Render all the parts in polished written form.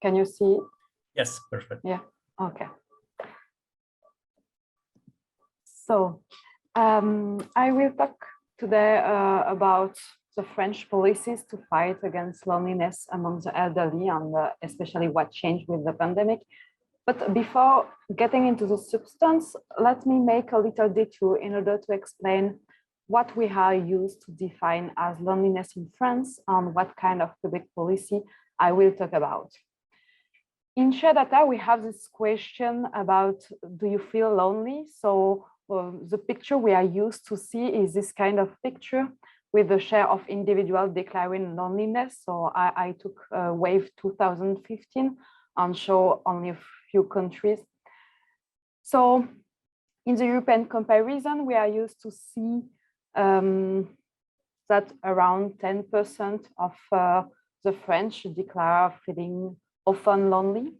Can you see? Yes, perfect. Yeah, okay. So I will talk today about the French policies to fight against loneliness among the elderly, and especially what changed with the pandemic. But before getting into the substance, let me make a little detour in order to explain what we are used to define as loneliness in France and what kind of public policy I will talk about. In share data, we have this question about, do you feel lonely? So the picture we are used to see is this kind of picture with the share of individuals declaring loneliness. So I took wave 2015 and show only a few countries. So in the European comparison, we are used to see that around 10% of the French declare feeling often lonely,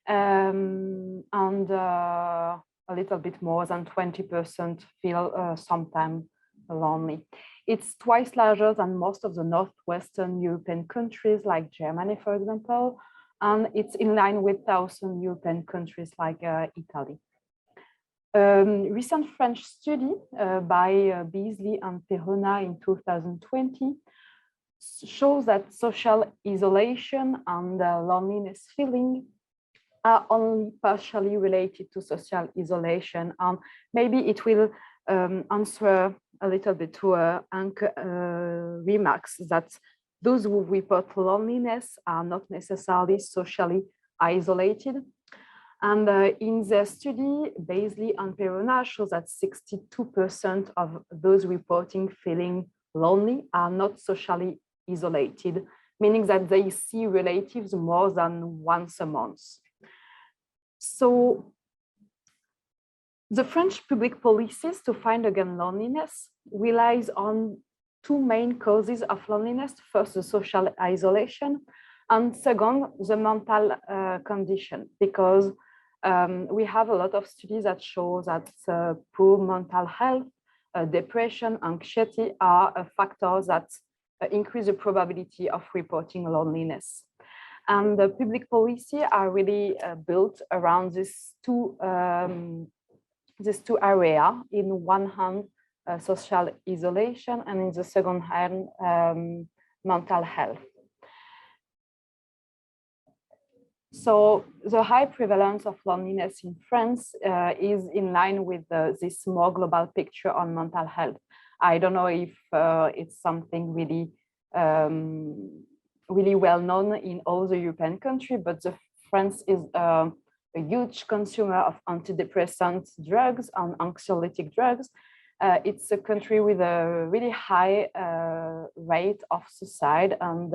and a little bit more than 20% feel sometimes lonely. It's twice larger than most of the Northwestern European countries like Germany, for example, and it's in line with Southern European countries like Italy. Recent French study by Beasley and Perrona in 2020 shows that social isolation and loneliness feeling are only partially related to social isolation. And maybe it will answer a little bit to remarks that those who report loneliness are not necessarily socially isolated. And in their study, Beasley and Perrona shows that 62% of those reporting feeling lonely are not socially isolated, meaning that they see relatives more than once a month. So the French public policies to fight against loneliness relies on two main causes of loneliness. First, the social isolation, and second, the mental condition, because we have a lot of studies that show that poor mental health, depression, anxiety are factors that increase the probability of reporting loneliness. And the public policy are really built around these two areas. In one hand, social isolation, and in the second hand, mental health. So the high prevalence of loneliness in France is in line with this more global picture on mental health. I don't know if it's something really, really well known in all the European countries, but France is a huge consumer of antidepressant drugs and anxiolytic drugs. It's a country with a really high rate of suicide and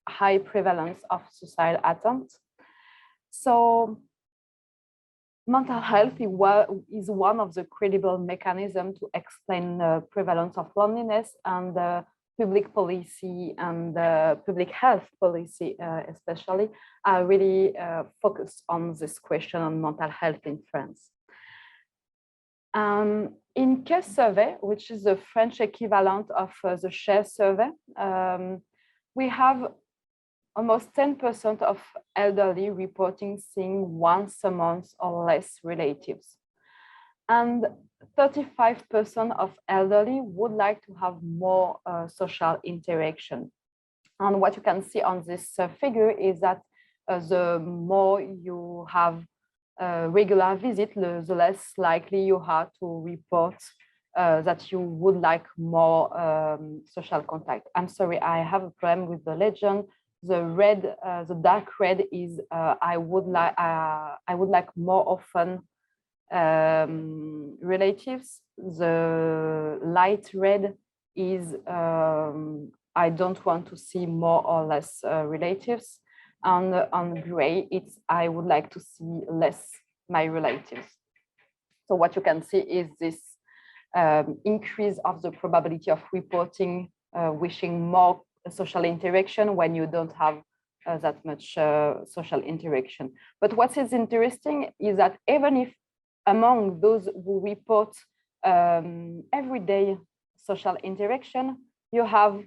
high prevalence of suicide attempts. So mental health is one of the credible mechanisms to explain the prevalence of loneliness, and public policy and public health policy especially are really focused on this question on mental health in France. In CASE survey, which is the French equivalent of the SHARE survey, we have almost 10% of elderly reporting seeing once a month or less relatives. And 35% of elderly would like to have more social interaction. And what you can see on this figure is that the more you have regular visit, the less likely you are to report that you would like more social contact. I'm sorry, I have a problem with the legend. The red, the dark red is I would like more often relatives. The light red is I don't want to see more or less relatives. And on gray, it's I would like to see less my relatives. So what you can see is this increase of the probability of reporting wishing more social interaction when you don't have that much social interaction. But what is interesting is that even if among those who report everyday social interaction, you have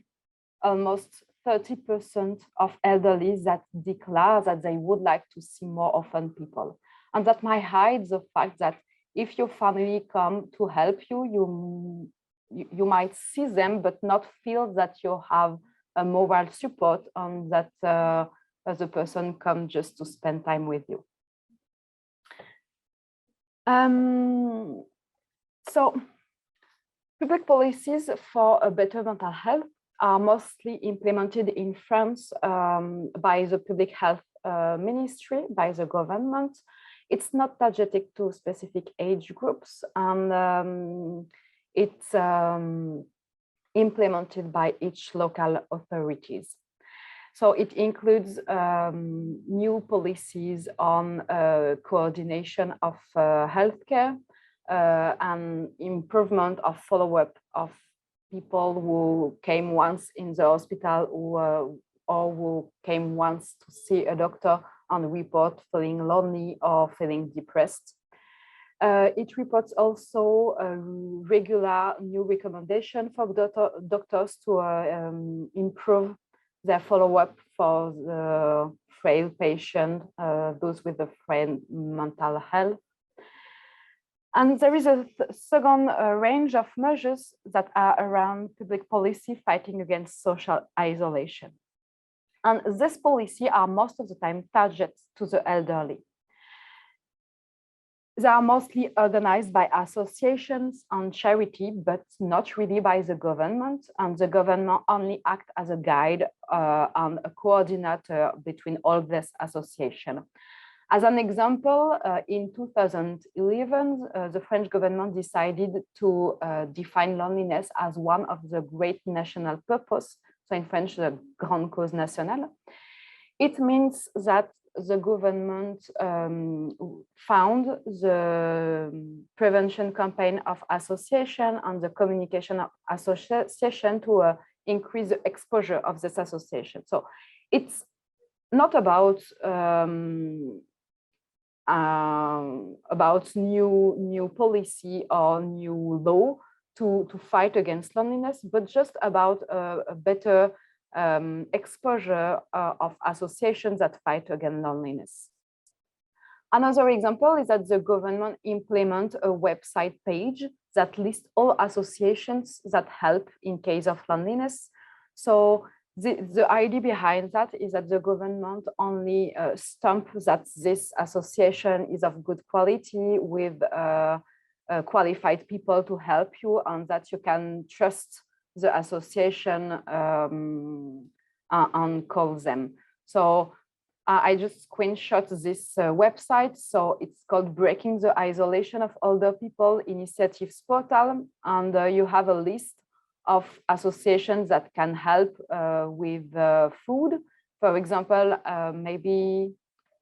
almost 30% of elderly that declare that they would like to see more often people. And that might hide the fact that if your family come to help you, you might see them, but not feel that you have a moral support and that the person come just to spend time with you. So public policies for a better mental health are mostly implemented in France by the public health ministry, by the government. It's not targeted to specific age groups, and it's implemented by each local authorities. So it includes new policies on coordination of healthcare and improvement of follow-up of people who came once in the hospital or who came once to see a doctor and report feeling lonely or feeling depressed. It reports also a regular new recommendation for doctors to improve their follow-up for the frail patient, those with a frail mental health. And there is a second range of measures that are around public policy fighting against social isolation. And this policy are most of the time targeted to the elderly. They are mostly organized by associations and charity, but not really by the government. And the government only acts as a guide and a coordinator between all these associations. As an example, in 2011, the French government decided to define loneliness as one of the great national purposes. So in French, the grande cause nationale. It means that the government found the prevention campaign of association and the communication of association to increase the exposure of this association. So it's not about new policy or new law to fight against loneliness, but just about a better exposure of associations that fight against loneliness. Another example is that the government implement a website page that lists all associations that help in case of loneliness. So the idea behind that is that the government only stamps that this association is of good quality with qualified people to help you, and that you can trust the association and call them. So I just screenshot this website. So it's called Breaking the Isolation of Older People Initiatives Portal. And you have a list of associations that can help with food. For example, maybe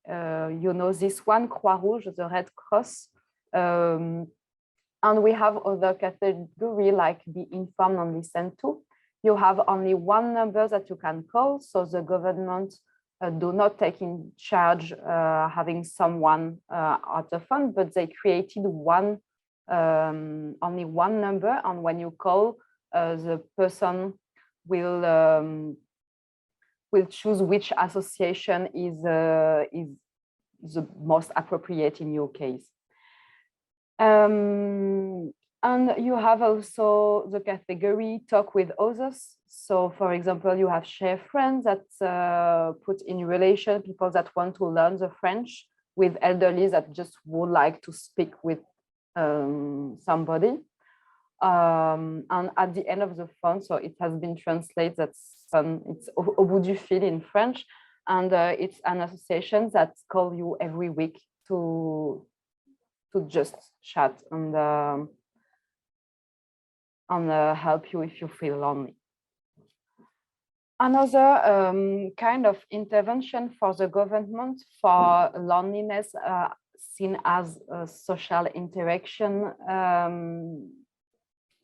you know this one, Croix Rouge, the Red Cross. And we have other categories like Be Informed and Listen To. You have only one number that you can call, so the government do not take in charge having someone at the phone, but they created only one number, and when you call, the person will choose which association is the most appropriate in your case. And you have also the category Talk with Others. So for example, you have Share Friends that put in relation people that want to learn the French with elderly that just would like to speak with somebody. And at the end of the phone, so it has been translated, it's Au bout du fil in French, and it's an association that call you every week to just chat and help you if you feel lonely. Another kind of intervention for the government for loneliness seen as a social interaction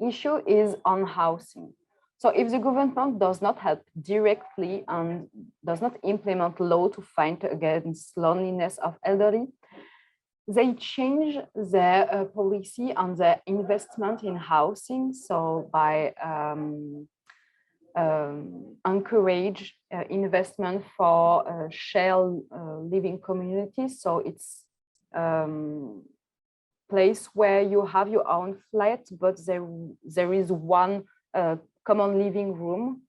issue is on housing. So if the government does not help directly and does not implement law to fight against loneliness of elderly, they change their policy and their investment in housing. So by encourage investment for shared living communities. So it's place where you have your own flat, but there is one common living room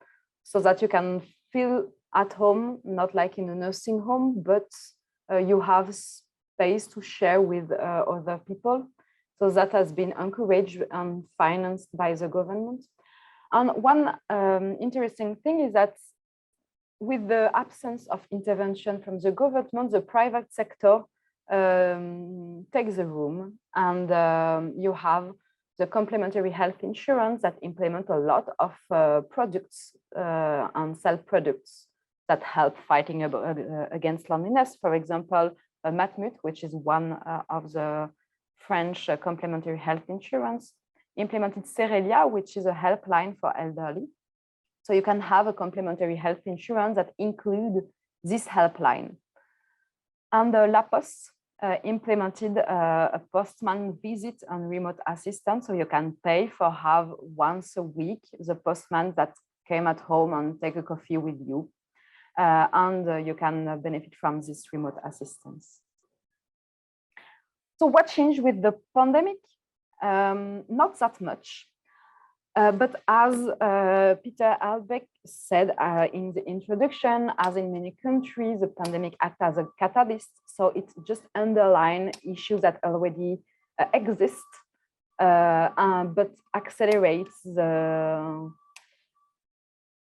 so that you can feel at home, not like in a nursing home, but you have space to share with other people. So that has been encouraged and financed by the government. And one interesting thing is that with the absence of intervention from the government, the private sector takes the room, and you have the complementary health insurance that implement a lot of products and sell products that help fighting against loneliness. For example, Matmut, which is one of the French complementary health insurance, implemented Cerelia, which is a helpline for elderly. So you can have a complementary health insurance that include this helpline. And La Poste implemented a postman visit and remote assistance. So you can pay for have once a week the postman that came at home and take a coffee with you. And you can benefit from this remote assistance. So what changed with the pandemic? Not that much. But as Peter Albeck said in the introduction, as in many countries, the pandemic acts as a catalyst. So it just underlines issues that already exist, but accelerates the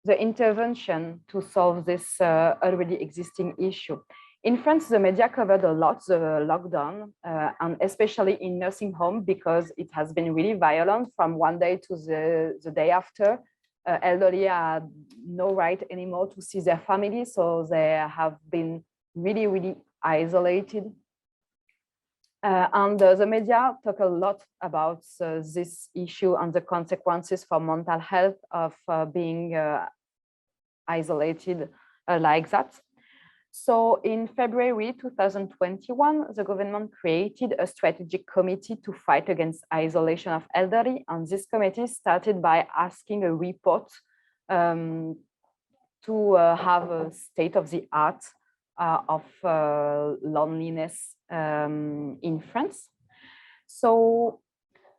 intervention to solve this already existing issue. In France, the media covered a lot the lockdown, and especially in nursing home, because it has been really violent from one day to the day after. Elderly had no right anymore to see their family, so they have been really, really isolated. And the media talk a lot about this issue and the consequences for mental health of being isolated like that. So in February 2021, the government created a strategic committee to fight against isolation of elderly. And this committee started by asking a report to have a state of the art of loneliness in France. So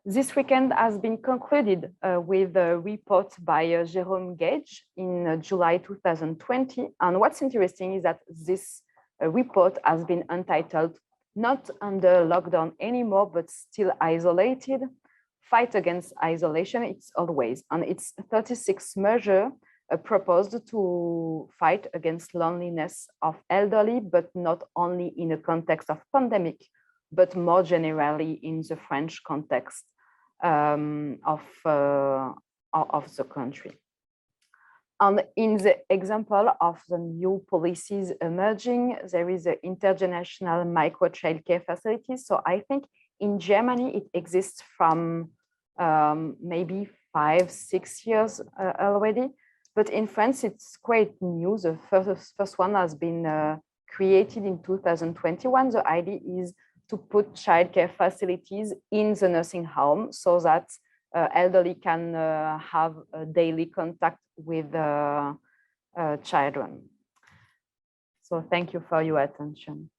this weekend has been concluded with a report by Jérôme Gage in July 2020. And what's interesting is that this report has been entitled "Not Under Lockdown Anymore, but Still Isolated. Fight Against Isolation, It's Always." And it's 36 measures proposed to fight against loneliness of elderly, but not only in a context of pandemic, but more generally in the French context of the country. And in the example of the new policies emerging, there is an international micro childcare facility. So I think in Germany, it exists from maybe 5-6 years already. But in France, it's quite new. The first one has been created in 2021. The idea is to put childcare facilities in the nursing home so that elderly can have a daily contact with children. So thank you for your attention.